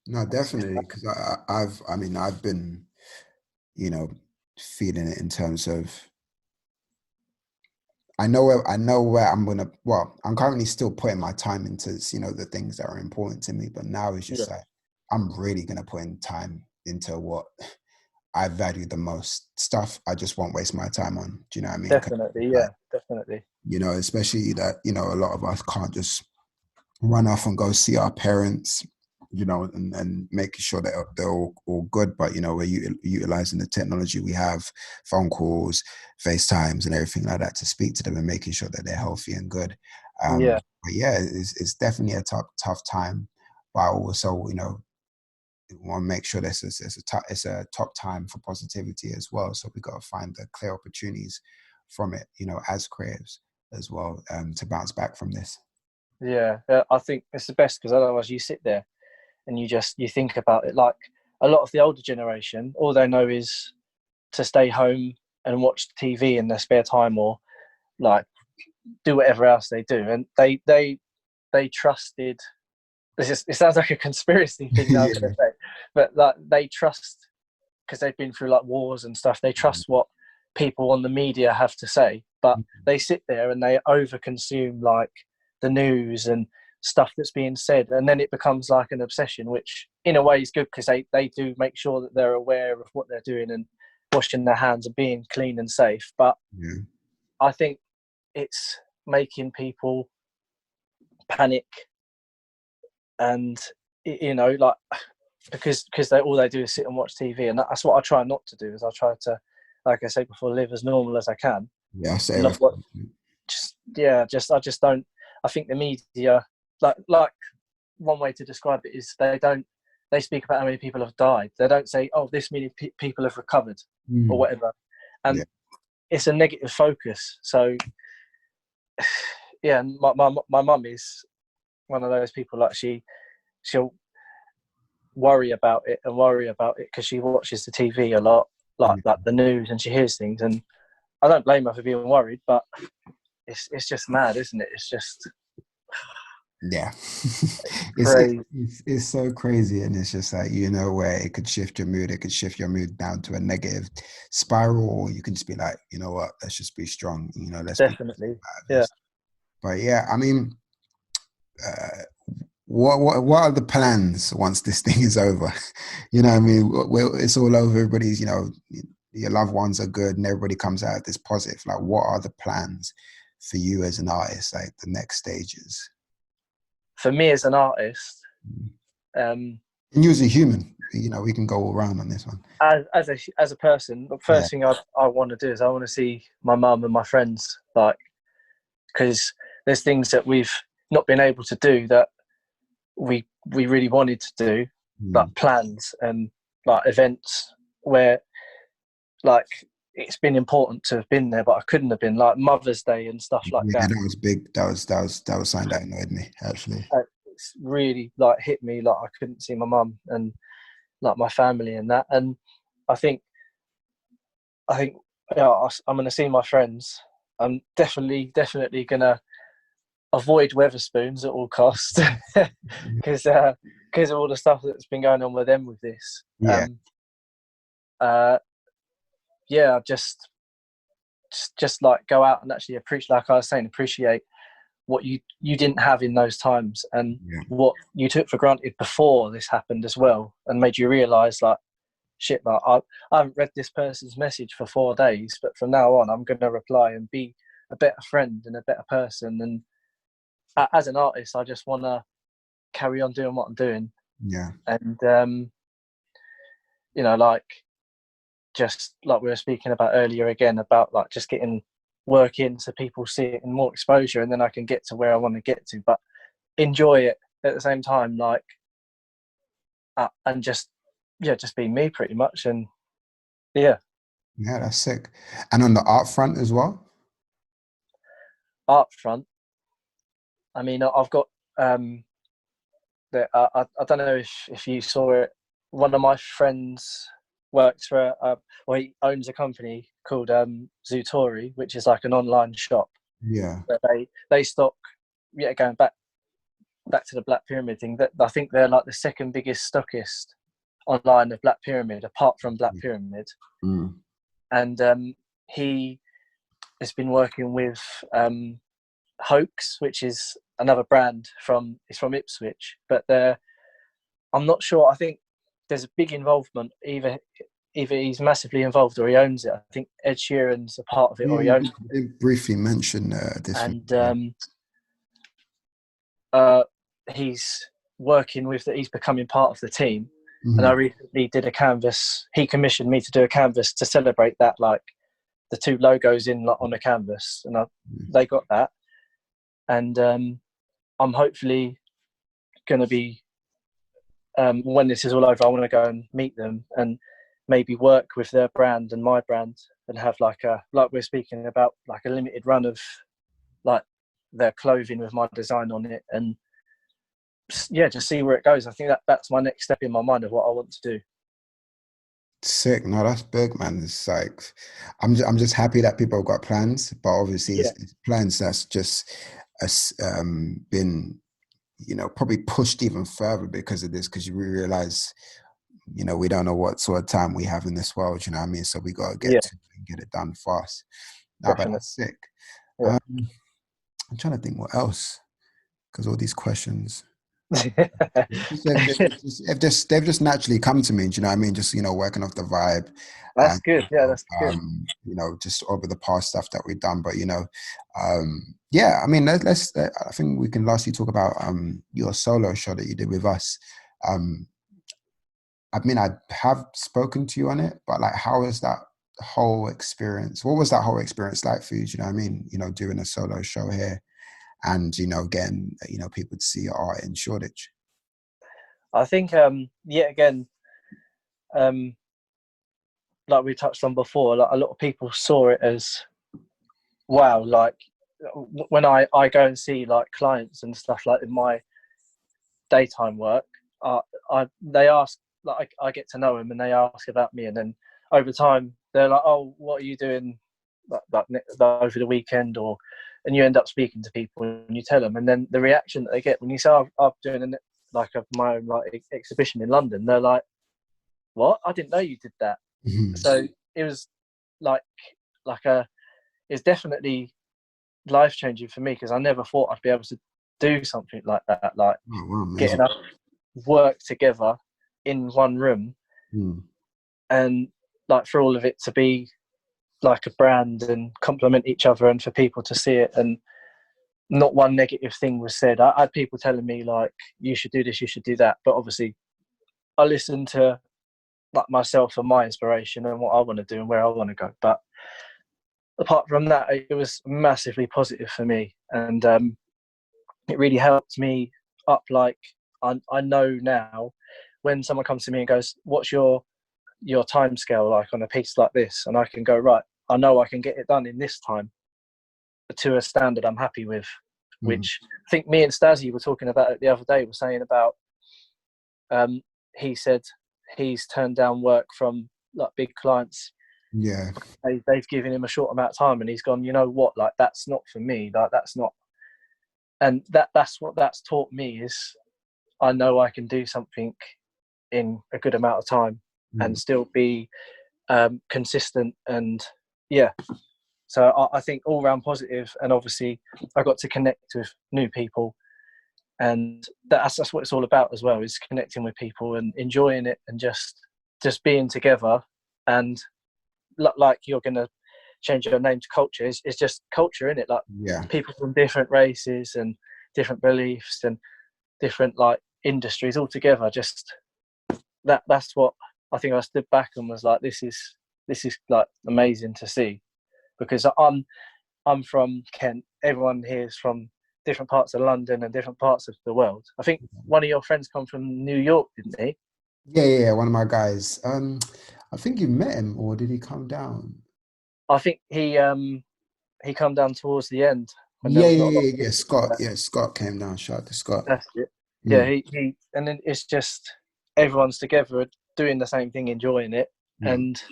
No, definitely, because I've been, you know, feeling it in terms of I know where I'm gonna. Well, I'm currently still putting my time into the things that are important to me, but now it's Yeah, just like I'm really gonna put in time into what I value the most. Stuff I just won't waste my time on. Do you know what I mean? 'Cause, definitely. like, Yeah, definitely. especially that a lot of us can't just run off and go see our parents, and making sure that they're all good. But we're utilizing the technology we have, phone calls, FaceTimes, and everything like that to speak to them and making sure that they're healthy and good. Yeah, But yeah, it's definitely a tough time. But I also, want to make sure that it's a top time for positivity as well. So we got to find the clear opportunities from it, as creatives as well, to bounce back from this. yeah. I think it's the best, because otherwise you sit there and you think about it. Like a lot of the older generation, all they know is to stay home and watch TV in their spare time, or like do whatever else they do, and they trusted. It sounds like a conspiracy thing now I'm Yeah. going to say, but like they trust, because they've been through like wars and stuff. They trust what people on the media have to say, but they sit there and they overconsume like the news and stuff that's being said, and then it becomes like an obsession, which in a way is good, because they do make sure that they're aware of what they're doing and washing their hands and being clean and safe. But Yeah. I think it's making people panic, and like, because they do is sit and watch TV, and that's what I try not to do. Is I try to, like I said before, live as normal as I can. Yeah, I say Not what, I just don't. I think the media, like one way to describe it is they speak about how many people have died. They don't say, oh, this many people have recovered or whatever, Yeah. and it's a negative focus. So yeah, my mum is one of those people, like she'll worry about it because she watches the TV a lot, like the news, and she hears things, and I don't blame her for being worried, but it's just mad, isn't it? It's just Yeah. crazy. It's so crazy, and it's just like where it could shift your mood. It could shift your mood down to a negative spiral, or you can just be like, you know what, let's just be strong. Let's be Definitely, out of yeah. this. But yeah, I mean, what are the plans once this thing is over? What I mean? It's all over. Everybody's, your loved ones are good, and everybody comes out of this positive. Like, what are the plans for you as an artist? Like the next stages. For me as an artist, um, And you as a human, we can go all around on this one. as a person, the Yeah. first thing I want to do is I want to see my mum and my friends, like, because there's things that we've not been able to do that we really wanted to do, like plans and like events where like it's been important to have been there, but I couldn't have been, like Mother's Day and stuff like Yeah, that. that was big. That was something that annoyed me, actually. It's really like hit me, like I couldn't see my mum and like my family and that. And I think yeah, I'm going to see my friends. I'm definitely gonna avoid Weatherspoons at all costs, because of all the stuff that's been going on with them with this. Yeah. Yeah, just like go out and actually appreciate, like I was saying, appreciate what you didn't have in those times, and Yeah. what you took for granted before this happened as well, and made you realize, like, shit, like I haven't read this person's message for 4 days, but from now on I'm going to reply and be a better friend and a better person. And as an artist, I just want to carry on doing what I'm doing. Yeah. And like, just like we were speaking about earlier again, about like just getting work in so people see it and more exposure, and then I can get to where I want to get to, but enjoy it at the same time, like, and just yeah, just being me pretty much. And yeah, Yeah, that's sick. And on the art front as well? art front. I mean, I've got I don't know if you saw it. One of my friends works for well, he owns a company called Zutori, which is like an online shop. Yeah. But they stock, yeah, going back to the Black Pyramid thing. That I think they're like the second biggest stockist online of Black Pyramid, apart from Black Pyramid. Mm. And he has been working with Hoax, which is another brand from Ipswich, but I'm not sure. I think there's a big involvement. Either he's massively involved or he owns it. I think Ed Sheeran's a part of it, or he You owns it. did briefly mention this. And he's working with he's becoming part of the team. And I Mhm. recently did a canvas. He commissioned me to do a canvas to celebrate that, like the two logos in on the canvas, and they got that. And I'm hopefully going to be when this is all over, I want to go and meet them and maybe work with their brand and my brand and have like we're speaking about, like a limited run of like their clothing with my design on it, and yeah, just see where it goes. I think that's my next step in my mind of what I want to do. Sick. No, that's big, man. It's like I'm just happy that people have got plans, but obviously Yeah, it's plans that's just been, probably pushed even further because of this, because you realize, we don't know what sort of time we have in this world, you know what I mean? So we got to yeah, get it done fast. No, but definitely. that's sick. Yeah. Um, I'm trying to think what else, because all these questions, they've just naturally come to me, do you know what I mean? Just, working off the vibe That's and, good. Yeah, that's good. just over the past stuff that we've done. But, yeah, I mean, I think we can lastly talk about your solo show that you did with us. Um, I mean, I have spoken to you on it, but like, how was that whole experience? What was that whole experience like for you? Do you know what I mean? Doing a solo show here and, again, people to see your art in Shoreditch. I think yet again, um, like we touched on before, like a lot of people saw it as wow. Like when I go and see like clients and stuff, like in my daytime work, they ask, like I get to know them and they ask about me, and then over time they're like, oh, what are you doing over the weekend, or and you end up speaking to people and you tell them, and then the reaction that they get when you say, I'm doing my own like exhibition in London, they're like, what? I didn't know you did that. Mhm. So it was like it's definitely life changing for me, because I never thought I'd be able to do something like that, like Oh, wow, getting amazing. up, work together in one room, Mm. and like for all of it to be like a brand and complement each other, and for people to see it, and not one negative thing was said. I had people telling me like, you should do this, you should do that, but obviously I listened to like myself and my inspiration and what I want to do and where I want to go. But apart from that, it was massively positive for me, and it really helped me up. Like I know now when someone comes to me and goes, what's your time scale like on a piece like this, and I can go, right, I know I can get it done in this time to a standard I'm happy with. Mm. Which I think me and Stazzy were talking about it the other day. We're saying about he said he's turned down work from like big clients. Yeah. They've given him a short amount of time, and he's gone, you know what, like that's not for me, like that's not. And that's what that's taught me is I know I can do something in a good amount of time Mm. and still be consistent. And yeah, so I think all round positive. And obviously I got to connect with new people, and that's what it's all about as well, is connecting with people and enjoying it, and just being together. And like you're gonna change your name to culture, it's just culture in it, like Yeah. people from different races and different beliefs and different like industries all together. Just that's what I think. I stood back and was like, this is like amazing to see, because I'm from Kent. Everyone here is from different parts of London and different parts of the world. I think one of your friends come from New York, didn't he? Yeah, one of my guys. I think you met him, or did he come down? I think he come down towards the end when there Yeah, was yeah, not a lot yeah, of yeah. people Scott, there. yeah, Scott came down. Shout out to Scott. That's it. Yeah, Mm, he and then it's just everyone's together doing the same thing, enjoying it, mm. and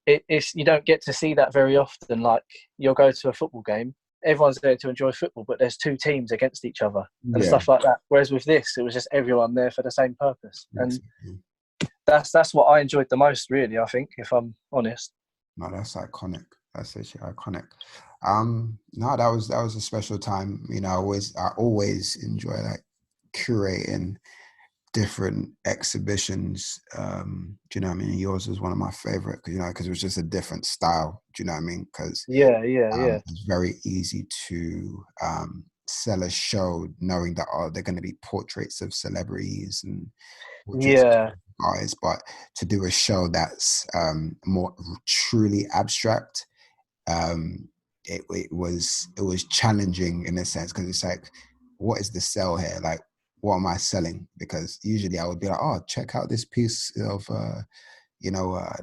it's you don't get to see that very often. Like you'll go to a football game, everyone's there to enjoy football, but there's two teams against each other and Yeah, stuff like that. Whereas with this, it was just everyone there for the same purpose, and exactly. that's what I enjoyed the most, really. I think, if I'm honest. No, that's iconic. That's actually iconic. No, that was a special time. You know, I always enjoy like curating different exhibitions. Do you know what I mean? Yours was one of my favorite, you know, because it was just a different style. Do you know what I mean? Because Yeah, yeah, yeah, it's very easy to sell a show knowing that they're going to be portraits of celebrities and portraits yeah, of guys, but to do a show that's more truly abstract, um, it was challenging in a sense because it's like, what is the sell here? Like, what am I selling? Because usually I would be like, oh, check out this piece of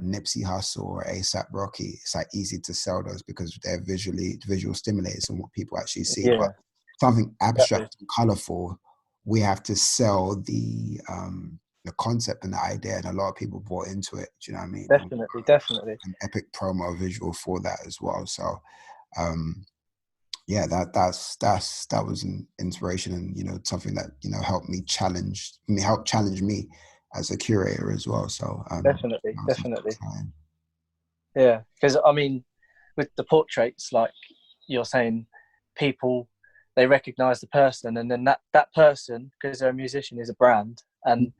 Nipsey Hussle or ASAP Rocky. It's like easy to sell those because they're visual stimulators and what people actually see. But yeah. something Exactly. abstract and colorful, we have to sell the concept and the idea, and a lot of people bought into it. Do you know what I mean? And Definitely, definitely, an epic promo visual for that as well. So um, yeah, that was an inspiration, and something that helped challenge me as a curator as well. So definitely, that was definitely. time. Yeah, because I mean, with the portraits, like you're saying, people they recognize the person, and then that person, because they're a musician, is a brand, and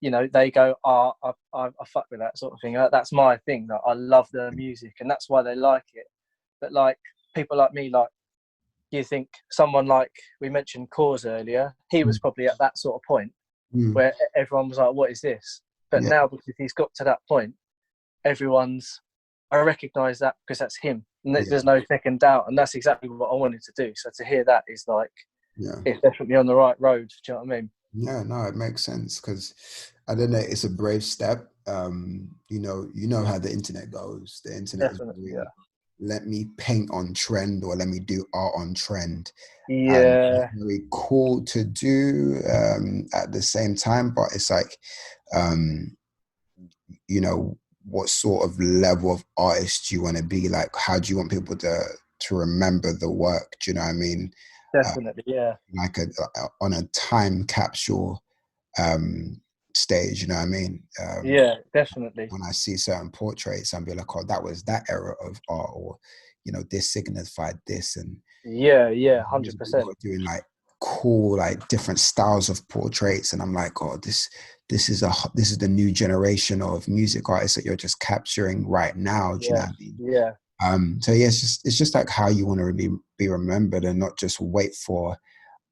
they go, "Oh, I fuck with that sort of thing. That's my thing. Like, I love the music, and that's why they like it." But like people like me, like you think someone like we mentioned Cause earlier, he was probably at that sort of point Mm, where everyone was like, "What is this?" But yeah, now because he's got to that point, everyone's I recognise that because that's him, and yeah, there's no second doubt, and that's exactly what I wanted to do. So to hear that is like yeah, it's definitely on the right road. Do you know what I mean? yeah. No, it makes sense because I don't know. It's a brave step. You know how the internet goes. The internet is Definitely, very, yeah, let me paint on trend or let me do art on trend. It's yeah, very cool to do at the same time, but it's like, um, what sort of level of artist do you want to be? Like, how do you want people to remember the work? Do you know what I mean? Uh, definitely, yeah, like on a time capsule um, stage. You know what I mean? yeah, definitely, When I see certain portraits, I'll be like, oh, that was that era of art, or this signified this, and yeah, yeah, there's 100%. people doing like cool, like different styles of portraits, and I'm like, oh, this is the new generation of music artists that you're just capturing right now. Do you know Yeah, what I mean? yeah, So yeah, it's just like how you want to be remembered, and not just wait for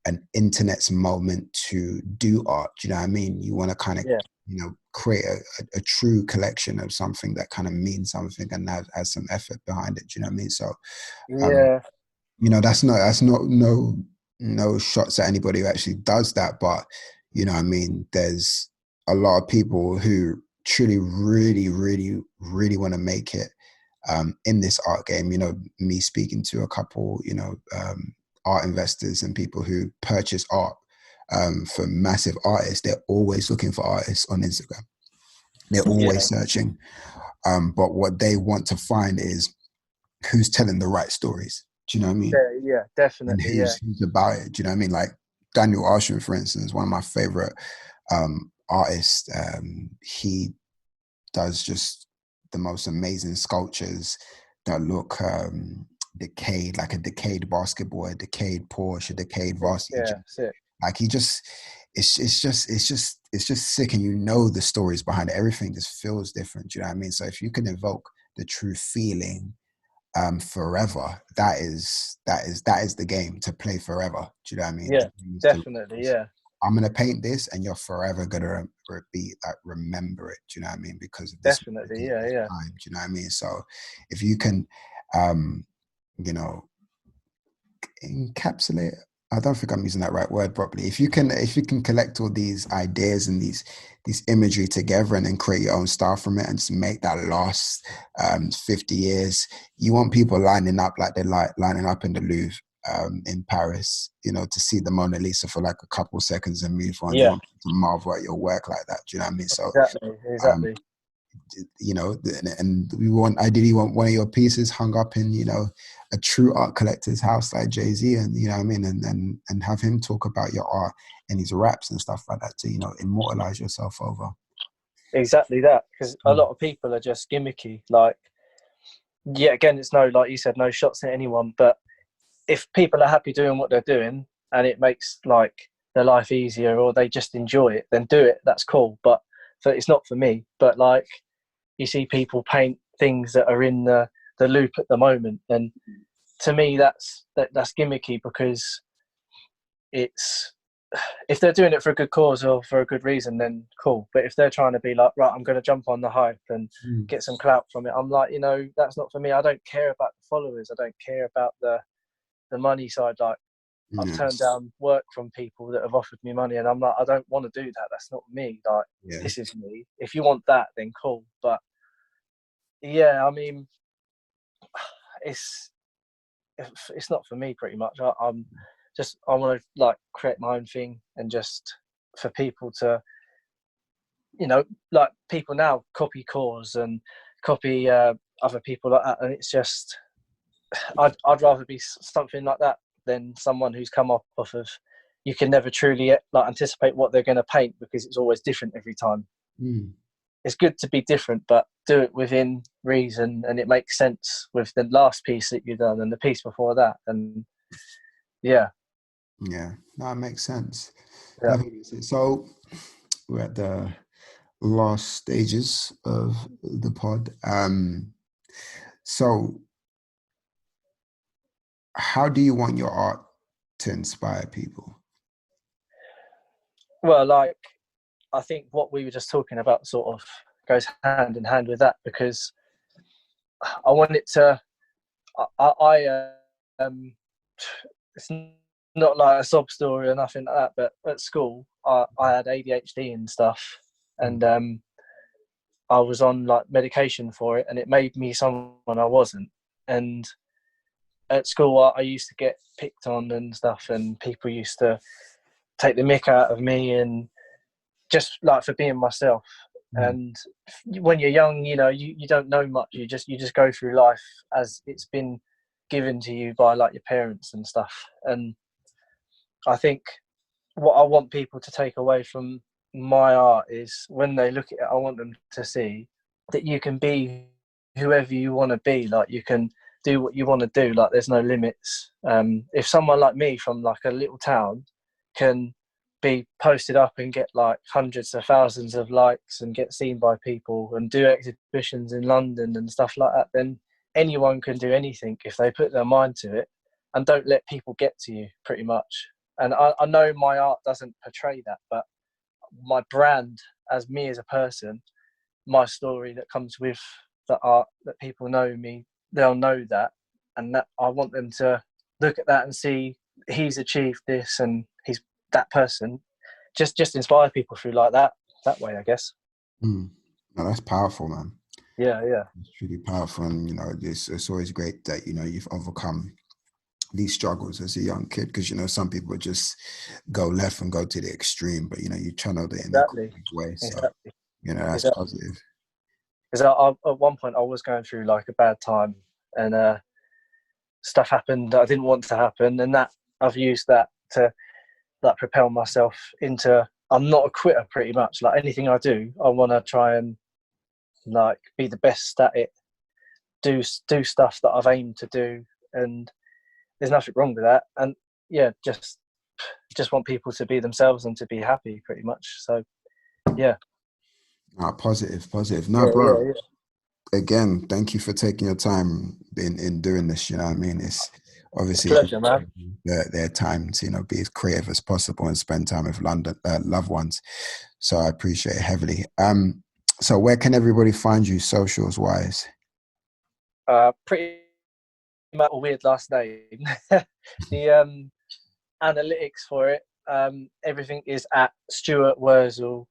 an internet's moment to do art. Do you know what I mean? You want to kind of, yeah, create a true collection of something that kind of means something and has some effort behind it. Do you know what I mean? So, um, yeah, that's not no shots at anybody who actually does that, but I mean, there's a lot of people who truly, really, really, really want to make it in this art game. Me speaking to a couple, art investors and people who purchase art for massive artists. They're always looking for artists on Instagram. They're yeah, always searching. But what they want to find is who's telling the right stories. Do you know what I mean? yeah, yeah, And definitely, yeah, who's about it? Do you know what I mean? Like Daniel Ocean, for instance, one of my favorite artists. He does just the most amazing sculptures that look decayed, like a decayed basketball, a decayed Porsche, a decayed sick, varsity yeah, jacket. sick, Like he just, it's just sick, and the stories behind it. Everything just feels different. Do you know what I mean? So if you can evoke the true feeling forever, that is the game to play forever. Do you know what I mean? yeah, The game is to definitely, yeah, I'm gonna paint this, and you're forever gonna be like remember it. Do you know what I mean? Because of this, definitely, because of yeah, this yeah, time. Do you know what I mean? So, if you can, um, you know, encapsulate. I don't think I'm using that right word properly. If you can collect all these ideas and these imagery together and then create your own style from it and just make that last 50 years, you want people lining up like they're lining up in the Louvre in Paris, to see the Mona Lisa for like a couple seconds and move on. You Yeah, want people to marvel at your work like that. Do you know what I mean? So exactly, um, exactly. and we want ideally want one of your pieces hung up in a true art collector's house like Jay-Z, and you know what I mean, and have him talk about your art and his raps and stuff like that to immortalize yourself over. Exactly that, because a Mm. lot of people are just gimmicky. Like, yeah, again, it's no, like you said, no shots at anyone. But if people are happy doing what they're doing and it makes like their life easier or they just enjoy it, then do it. That's cool. But it's not for me. But like, you see people paint things that are in the loop at the moment, and to me, that's gimmicky because it's if they're doing it for a good cause or for a good reason, then cool. But if they're trying to be like, right, I'm going to jump on the hype and Mm. get some clout from it, I'm like, that's not for me. I don't care about the followers. I don't care about the money side. Like, I've Yeah, turned down work from people that have offered me money, and I'm like, I don't want to do that. That's not me. Like, yeah, this is me. If you want that, then cool. But yeah, I mean, it's it's not for me. Pretty much, I want to like create my own thing and just for people to like people now copy cores and copy other people like that, and it's just I'd rather be something like that than someone who's come off of you can never truly like anticipate what they're going to paint because it's always different every time. mm. It's good to be different, but do it within reason and it makes sense with the last piece that you've done and the piece before that. And yeah, Yeah. No, it makes sense. yeah. Definitely makes sense. So we're at the last stages of the pod. So how do you want your art to inspire people? Well, like I think what we were just talking about sort of goes hand in hand with that because I want it to. It's not like a sob story or nothing like that. But at school, I had ADHD and stuff, Mm. and I was on like medication for it, and it made me someone I wasn't. And at school, I used to get picked on and stuff, and people used to take the mick out of me, and just like for being myself. Mm. And when you're young, you don't know much. You just go through life as it's been given to you by like your parents and stuff. And I think what I want people to take away from my art is when they look at it, I want them to see that you can be whoever you want to be. Like you can do what you want to do. Like there's no limits. If someone like me from like a little town can be posted up and get like hundreds of thousands of likes and get seen by people and do exhibitions in London and stuff like that, then anyone can do anything if they put their mind to it and don't let people get to you pretty much. And I know my art doesn't portray that, but my brand as me as a person, my story that comes with the art that people know me, they'll know that. And that I want them to look at that and see he's achieved this and he's that person. Just inspire people through like that way, I guess. Mm. No, that's powerful, man. Yeah, yeah. It's really powerful, and it's always great that you've overcome these struggles as a young kid, because some people just go left and go to the extreme, but you channeled it in a Exactly. correct way. So Exactly. that's Exactly. positive. Because at one point I was going through like a bad time and stuff happened that I didn't want to happen, and that I've used that to like propel myself into. I'm not a quitter, pretty much. Like anything I do, I want to try and like be the best at it. Do stuff that I've aimed to do, and there's nothing wrong with that. And yeah, just want people to be themselves and to be happy, pretty much. So yeah, Positive. yeah, No, yeah, bro. yeah. Again, thank you for taking your time in doing this. You know what I mean? It's A obviously pleasure, man. their time to be as creative as possible and spend time with London loved ones. So I appreciate it heavily. So where can everybody find you socials wise? Pretty much a weird last name. The analytics for it, everything is at Stuart Worsell.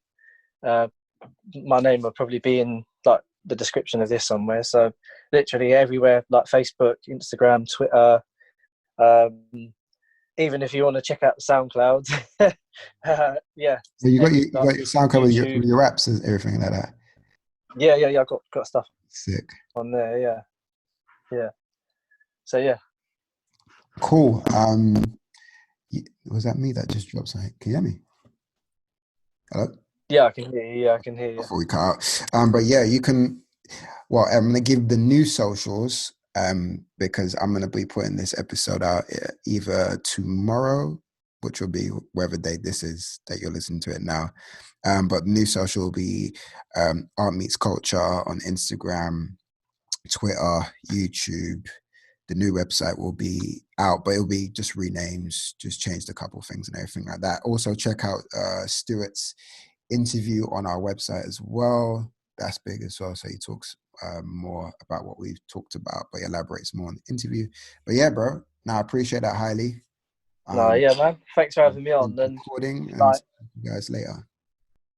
My name will probably be in like the description of this somewhere. So literally everywhere, like Facebook, Instagram, Twitter. Even if you want to check out SoundCloud, yeah. So you got Like your SoundCloud YouTube. with your raps and everything like that. Yeah. I got stuff Sick. on there. Yeah. So yeah. Cool. Was that me that just dropped something? Can you hear me? Hello? Yeah, I can hear you. Yeah, I can hear you. Before we cut out. But yeah, you can. Well, I'm gonna give the new socials because I'm gonna be putting this episode out either tomorrow, which will be whatever day this is that you're listening to it now. But new social will be Art Meets Culture on Instagram, Twitter, YouTube. The new website will be out, but it'll be just renames, just changed a couple things and everything like that. Also, check out Stuart's interview on our website as well. That's big as well. So he talks more about what we've talked about, but he elaborates more on the interview. But yeah, bro, I appreciate that highly. No, yeah, man. Thanks for having me on. And Recording and like, see you guys later.